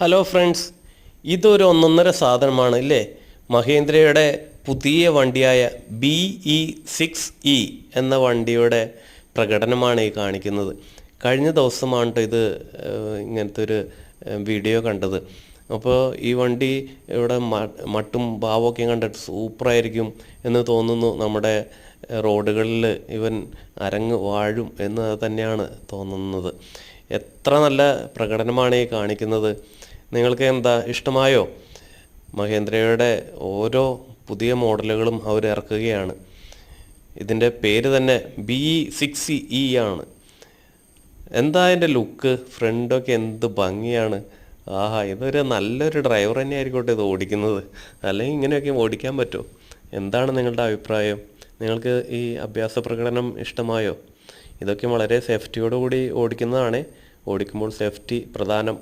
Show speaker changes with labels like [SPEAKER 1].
[SPEAKER 1] Hello friends, ഇതൊരു ഒന്നൊന്നര സാധനമാണ് ഇല്ലേ? മഹീന്ദ്രയുടെ പുതിയ വണ്ടിയായ BE6E എന്ന വണ്ടിയുടെ പ്രകടനമാണ് ഈ കാണിക്കുന്നത്. കഴിഞ്ഞ ദിവസമാണ് ഇത് ഇങ്ങനത്തെ ഒരു വീഡിയോ കണ്ടത്. അപ്പോൾ ഈ വണ്ടി ഇവിടെ മട്ടും ഭാവമൊക്കെ കണ്ടിട്ട് സൂപ്പറായിരിക്കും എന്ന് തോന്നുന്നു. നമ്മുടെ റോഡുകളിൽ ഇവൻ അരങ്ങ് വാഴും എന്ന് തന്നെയാണ് തോന്നുന്നത്. എത്ര നല്ല പ്രകടനമാണ് ഈ കാണിക്കുന്നത്. നിങ്ങൾക്ക് എന്താ ഇഷ്ടമായോ? മഹേന്ദ്രയുടെ ഓരോ പുതിയ മോഡലുകളും അവർ ഇറക്കുകയാണ്. ഇതിൻ്റെ പേര് തന്നെ BE6E ആണ്. എന്താ അതിൻ്റെ ലുക്ക്, ഫ്രണ്ടൊക്കെ എന്ത് ഭംഗിയാണ്. ആഹാ, ഇതൊരു നല്ലൊരു ഡ്രൈവർ തന്നെ ആയിരിക്കട്ടെ ഇത് ഓടിക്കുന്നത്. അല്ലെങ്കിൽ ഇങ്ങനെയൊക്കെ ഓടിക്കാൻ പറ്റുമോ? എന്താണ് നിങ്ങളുടെ അഭിപ്രായം? നിങ്ങൾക്ക് ഈ അഭ്യാസ പ്രകടനം ഇഷ്ടമായോ? ഇതൊക്കെ വളരെ സേഫ്റ്റിയോടുകൂടി ഓടിക്കുന്നതാണ്. ഓടിക്കുമ്പോൾ സേഫ്റ്റി പ്രധാനം.